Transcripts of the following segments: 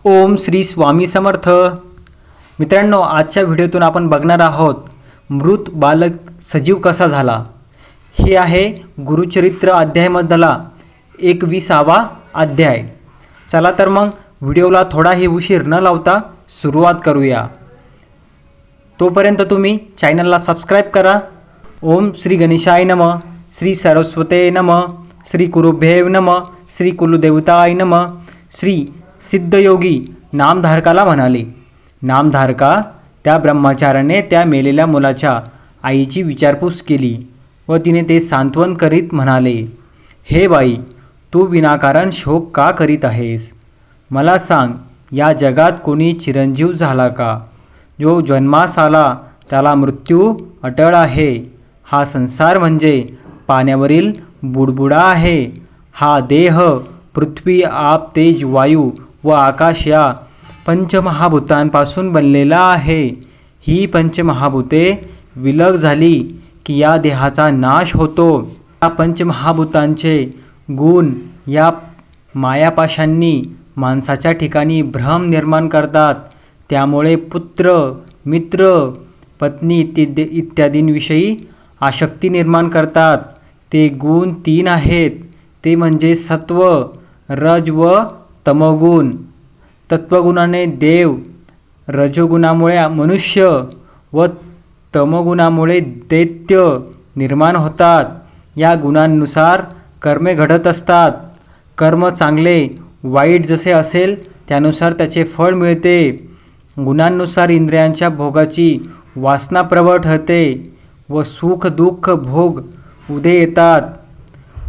ओम श्री स्वामी समर्थ. मित्रांनो, आजच्या व्हिडिओतून आपण बघणार आहोत मृत बालक सजीव कसा झाला. हे आहे गुरुचरित्र अध्यायामधला 21वा अध्याय. चला तर मग व्हिडिओला थोडाही उशीर न लावता सुरुवात करूया. तोपर्यंत तुम्ही चॅनलला सबस्क्राईब करा. ओम श्री गणेशाय नमः, श्री सरस्वते नमः, श्री गुरुभ्येव नमः, श्री कुलदेवताय नमः. श्री सिद्धयोगी नामधारकाला म्हणाले. नामधारका त्या ब्रह्मचार्याने त्या मेलेल्या मुलाच्या आईची विचारपूस केली व तिने ते सांत्वन करीत म्हणाले, हे बाई, तू विनाकारण शोक का करीत आहेस? मला सांग, या जगात कोणी चिरंजीव झाला का? जो जन्मास आला त्याला मृत्यू अटळ आहे. हा संसार म्हणजे पाण्यावरील बुडबुडा आहे. हा देह पृथ्वी, आप, तेज, वायू व आकाश या पंचमहाभूतांपासून बनलेला आहे. ही पंचमहाभूते विलग झाली की या देहाचा नाश होतो. या पंचमहाभूतांचे गुण या मायापाशांनी माणसाच्या ठिकाणी भ्रम निर्माण करतात. त्यामुळे पुत्र, मित्र, पत्नी इत्यादींविषयी आसक्ती निर्माण करतात. ते गुण 3 आहेत, ते म्हणजे सत्व, रज व तमोगुण. तत्वगुणाने देव, रजोगुणामुळे मनुष्य व तमोगुणामुळे दैत्य निर्माण होतात. या गुणांनुसार कर्मे घडत असतात. कर्म चांगले वाईट जसे असेल त्यानुसार त्याचे फळ मिळते. गुणांनुसार इंद्रियांच्या भोगाची वासना प्रबळ ठरते व सुख दुःख भोग उदे येतात.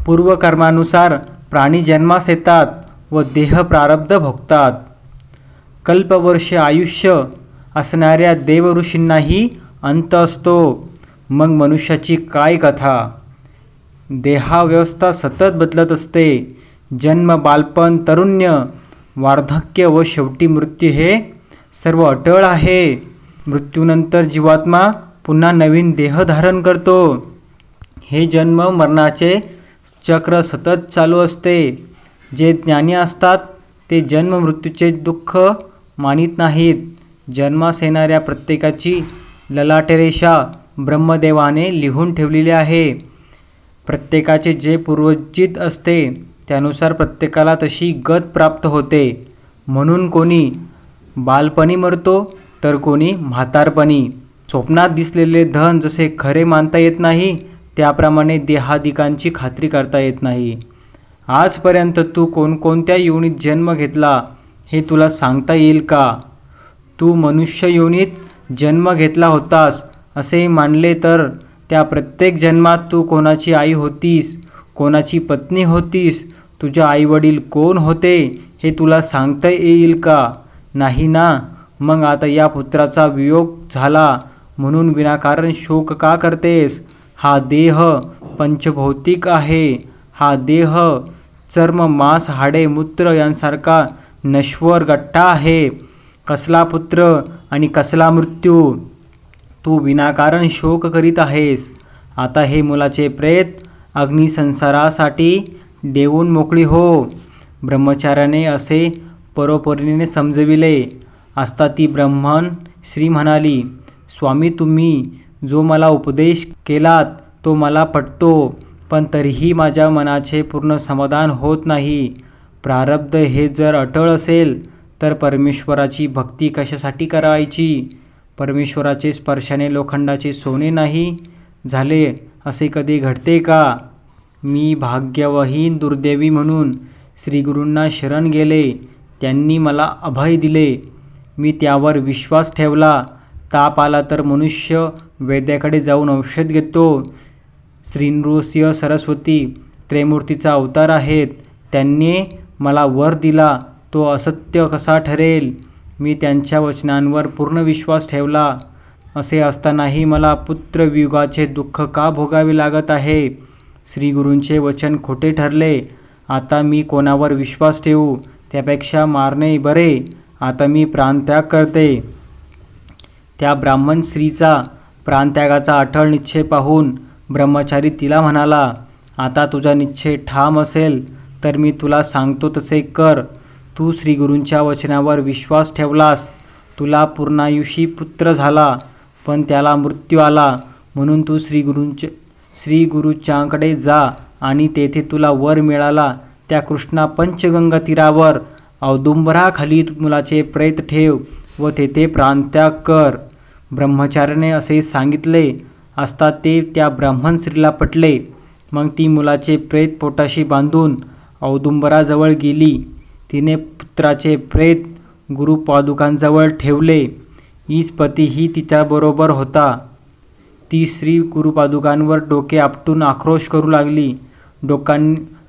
पूर्वकर्मानुसार प्राणी जन्मास येतात व देह प्रारब्ध भोगतात. कल्पवर्ष आयुष्य असणाऱ्या देवऋषींनाही अंत असतो. मग मनुष्याची काय कथा? देहाव्यवस्था सतत बदलत असते. जन्म, बालपण, तरुण्य, वार्धक्य व शेवटी मृत्यू हे सर्व अटळ आहे. मृत्यूनंतर जीवात्मा पुन्हा नवीन देह धारण करतो. हे जन्म मरणाचे चक्र सतत चालू असते. जे ज्ञानी असतात ते जन्म मृत्यूचे दुःख मानित नाहीत. जन्मास येणाऱ्या प्रत्येकाची ललाटरेषा ब्रह्मदेवाने लिहून ठेवलेली आहे. प्रत्येकाचे जे पूर्वजित असते त्यानुसार प्रत्येकाला तशी गत प्राप्त होते. म्हणून कोणी बालपणी मरतो तर कोणी म्हातारपणी. स्वप्नात दिसलेले धन जसे खरे मानता येत नाही, त्याप्रमाणे देहादिकांची खात्री करता येत नाही. आजपर्यंत तू कोणकोणत्या योनीत जन्म घेतला हे तुला सांगता येईल का? तू मनुष्य योनीत जन्म घेतला होतास असे मानले तर त्या प्रत्येक जन्मात तू कोणाची आई होतीस, कोणाची पत्नी होतीस, तुझे आईवडील कोण होते हे तुला सांगता येईल का? नाही ना. मग आता या पुत्राचा वियोग झाला म्हणून विनाकारण शोक का करतेस? हा देह पंचभौतिक आहे. हा देह चर्म, मांस, हाडे, मूत्र यांसारखा नश्वर गठ्ठा आहे. कसला पुत्र आणि कसला मृत्यू? तू विनाकारण शोक करीत आहेस. आता हे मुलाचे प्रेत अग्निसंस्कारासाठी देऊन मोकळी हो. ब्रह्मचार्याने असे परोपरीने समजविले असता ती ब्राह्मण श्री म्हणाली, स्वामी, तुम्ही जो मला उपदेश केलात तो मला पटतो, पण तरीही माझ्या मनाचे पूर्ण समाधान होत नाही. प्रारब्ध हे जर अटळ असेल तर परमेश्वराची भक्ती कशासाठी करायची? परमेश्वराचे स्पर्शाने लोखंडाचे सोने नाही झाले असे कधी घडते का? मी भाग्यवहीन दुर्दैवी म्हणून श्रीगुरूंना शरण गेले. त्यांनी मला अभय दिले. मी त्यावर विश्वास ठेवला. ताप आला तर मनुष्य वैद्याकडे जाऊन औषध घेतो. श्री नृसिंह सरस्वती त्रैमूर्तीचा अवतार आहेत. त्यांनी मला वर दिला, तो असत्य कसा ठरेल? मी त्यांच्या वचनांवर पूर्ण विश्वास ठेवला. असे असतानाही मला पुत्रवियोगाचे दुःख का भोगावे लागत आहे? श्रीगुरूंचे वचन खोटे ठरले. आता मी कोणावर विश्वास ठेवू? त्यापेक्षा मारणे बरे. आता मी प्राणत्याग करते. त्या ब्राह्मण स्त्रीचा प्राणत्यागाचा अटळ निश्चय पाहून ब्रह्मचारी तिला म्हणाला, आता तुझा निश्चय ठाम असेल तर मी तुला सांगतो तसे कर. तू श्रीगुरूंच्या वचनावर विश्वास ठेवलास, तुला पूर्णायुषी पुत्र झाला, पण त्याला मृत्यू आला. म्हणून तू श्रीगुरूंच्याकडे जा आणि तेथे तुला वर मिळाला त्या कृष्णा पंचगंगा तीरावर औदुंबराखाली मुलाचे प्रेत ठेव व तेथे प्राणत्याग कर. ब्रह्मचार्याने असे सांगितले असता ते त्या ब्राह्मण स्त्रीला पटले. मग ती मुलाचे प्रेत पोटाशी बांधून औदुंबराजवळ गेली. तिने पुत्राचे प्रेत गुरुपादुकांजवळ ठेवले. ईजपतीही तिच्याबरोबर होता. ती श्री गुरुपादुकांवर डोके आपटून आक्रोश करू लागली.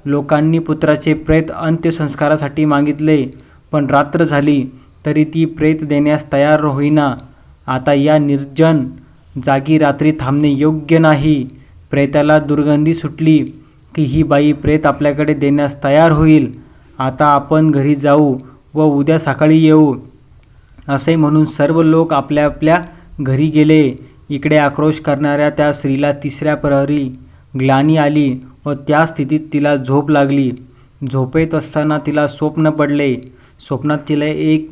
लोकांनी पुत्राचे प्रेत अंत्यसंस्कारासाठी मागितले, पण रात्र झाली तरी ती प्रेत देण्यास तयार होईना. आता या निर्जन जागी रात्री थांबणे योग्य नाही. प्रेताला दुर्गंधी सुटली की ही बाई प्रेत आपल्याकडे देण्यास तयार होईल. आता आपण घरी जाऊ व उद्या सकाळी येऊ. असे म्हणून सर्व लोक आपल्या आपल्या घरी गेले. इकडे आक्रोश करणाऱ्या त्या स्त्रीला तिसऱ्या प्रहरी ग्लानी आली व त्या स्थितीत तिला झोप लागली. झोपेत असताना तिला स्वप्न पडले. स्वप्नात तिला एक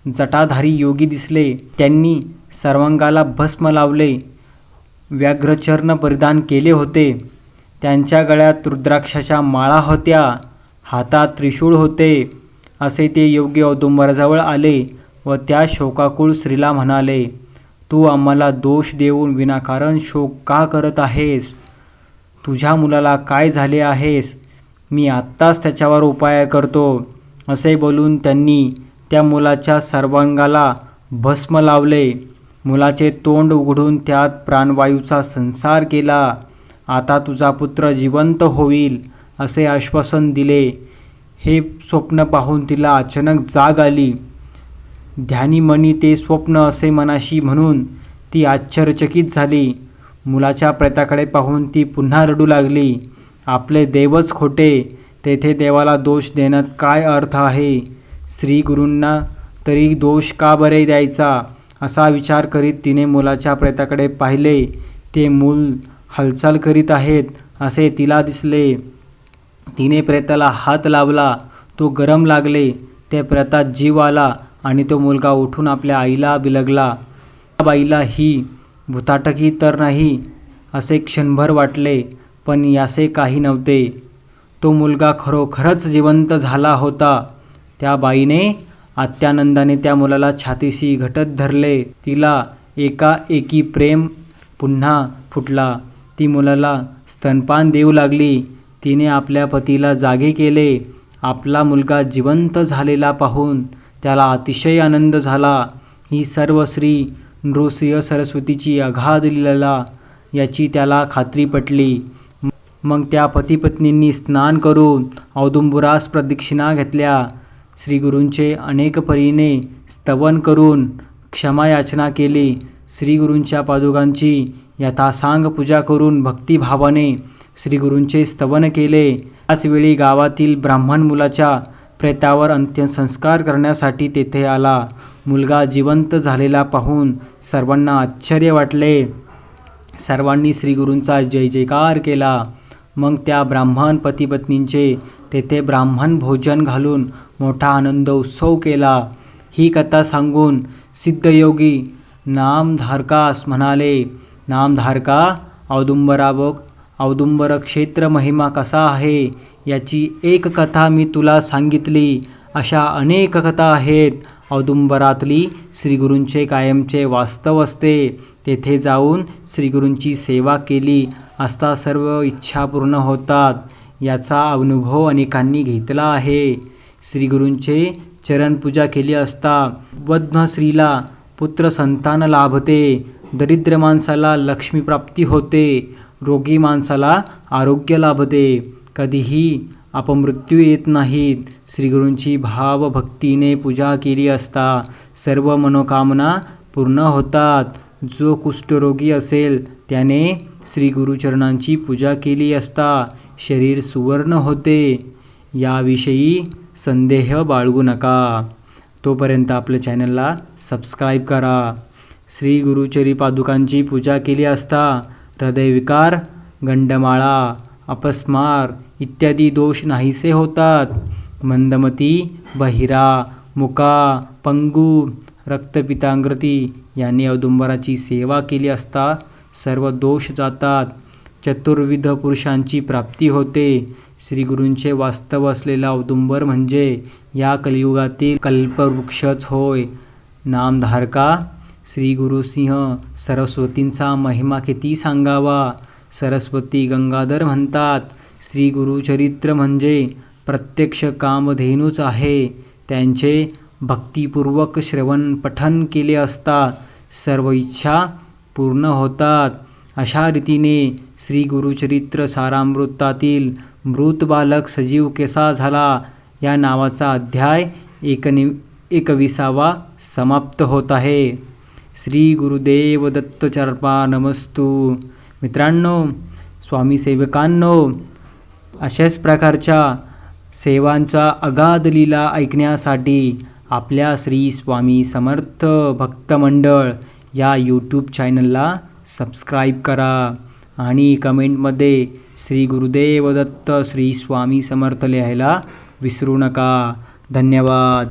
जटाधारी योगी दिसले. त्यांनी सर्वांगाला भस्म लावले, व्याघ्रचर्म परिधान केले होते. त्यांच्या गळ्यात रुद्राक्षाच्या माळा होत्या, हातात त्रिशूळ होते. असे ते योगी औदुंबराजवळ आले व त्या शोकाकुळ स्त्रीला म्हणाले, तू आम्हाला दोष देऊन विनाकारण शोक का करत आहेस? तुझ्या मुलाला काय झाले आहेस? मी आत्ताच त्याच्यावर उपाय करतो. असे बोलून त्यांनी त्या मुलाच्या सर्वांगाला भस्म लावले. मुलाचे तोंड उघडून त्यात प्राणवायूचा संचार केला. आता तुझा पुत्र जिवंत होईल असे आश्वासन दिले. हे स्वप्न पाहून तिला अचानक जाग आली. ध्यानीमनी ते स्वप्न असे मनाशी म्हणून ती आश्चर्यचकित झाली. मुलाच्या प्रेताकडे पाहून ती पुन्हा रडू लागली. आपले देवच खोटे, तेथे देवाला दोष देण्यात काय अर्थ आहे? श्रीगुरूंना तरी दोष का बरे द्यायचा? असा विचार करीत तिने मुलाच्या प्रेताकडे पाहिले. ते मूल हालचाल करीत आहेत असे तिला दिसले. तिने प्रेताला हात लावला, तो गरम लागले. त्या प्रेतात जीव आला आणि तो मुलगा उठून आपल्या आईला बिलगला. त्या बाईला ही भुताटकी तर नाही असे क्षणभर वाटले, पण यासे काही नव्हते. तो मुलगा खरोखरच जिवंत झाला होता. त्या बाईने अत्यानंदाने त्या मुलाला छातीशी घटत धरले. तिला एकाएकी प्रेम पुन्हा फुटला. ती मुलाला स्तनपान देऊ लागली. तिने आपल्या पतीला जागे केले. आपला मुलगा जिवंत झालेला पाहून त्याला अतिशय आनंद झाला. ही सर्व श्री नृसिंह सरस्वतीची अगाध लीला याची त्याला खात्री पटली. मग त्या पतिपत्नींनी स्नान करून औदुंबरास प्रदक्षिणा घेतल्या. श्रीगुरूंचे अनेक परीने स्तवन करून क्षमायाचना केली. श्रीगुरूंच्या पादुकांची यथासांग पूजा करून भक्तिभावाने श्रीगुरूंचे स्तवन केले. त्याचवेळी गावातील ब्राह्मण मुलाच्या प्रेतावर अंत्यसंस्कार करण्यासाठी तेथे आला. मुलगा जिवंत झालेला पाहून सर्वांना आश्चर्य वाटले. सर्वांनी श्रीगुरूंचा जय जयकार केला. मग त्या ब्राह्मण पतिपत्नींचे तेथे ब्राह्मण भोजन घालून मोठा आनंद उत्सव केला. ही कथा सांगून सिद्धयोगी नामधारकास म्हणाले, नामधारका, औदुंबर क्षेत्र महिमा कसा आहे याची एक कथा मी तुला सांगितली. अशा अनेक कथा आहेत. औदुंबरातली श्रीगुरूंचे कायमचे वास्तव असते. तेथे जाऊन श्रीगुरूंची सेवा केली असता सर्व इच्छा पूर्ण होतात. याचा अनुभव अनेकांनी घेतला आहे. श्रीगुरूंचे चरणपूजा केली असता वध्न स्त्रीला पुत्र संतान लाभते, दरिद्र माणसाला लक्ष्मीप्राप्ती होते, रोगी माणसाला आरोग्य लाभते, कधीही अपमृत्यू येत नाहीत. श्रीगुरूंची भावभक्तीने पूजा केली असता सर्व मनोकामना पूर्ण होतात. जो कुष्ठरोगी असेल त्याने श्रीगुरुचरणांची पूजा केली असता शरीर सुवर्ण होते. याविषयी संदेह बाळगू नका. तोपर्यंत आपल्या चॅनलला सबस्क्राईब करा. श्री गुरुचरी पादुकांची पूजा केली असता हृदयविकार, गंडमाळा, अपस्मार इत्यादी दोष नाहीसे होतात. मंदमती, बहिरा, मुका, पंगू, रक्तपितांगृती यांनी औदुंबराची सेवा केली असता सर्व दोष जातात. चतुर्विध पुरुषांची प्राप्ती होते. श्री गुरूंचे वास्तव असलेला औदुंबर म्हणजे या कलियुगातील कल्पवृक्षच होय. नामधारका श्री गुरुसिंह सरस्वतींचा महिमा किती सांगावा. सरस्वती गंगाधर म्हणतात, श्री गुरुचरित्र म्हणजे प्रत्यक्ष कामधेनूच आहे. त्यांचे भक्तिपूर्वक श्रवण पठन केले असता सर्व इच्छा पूर्ण होतात. अशा रीतीने श्री गुरुचरित्र सारामृतातील मृत बालक सजीव कसा झाला या नावाचा अध्याय 21वा समाप्त होत आहे. श्री गुरुदेव दत्त चरणार्पणमस्तु. मित्रांनो, स्वामी सेवकांनो, अशाच प्रकारच्या सेवांचा अगाध लीला ऐकण्यासाठी आपल्या श्री स्वामी समर्थ भक्त मंडळ या यूट्यूब चॅनलला सबस्क्राईब करा आणि कमेंटमध्ये श्री गुरुदेव दत्त श्री स्वामी समर्थ लिहायला विसरू नका. धन्यवाद.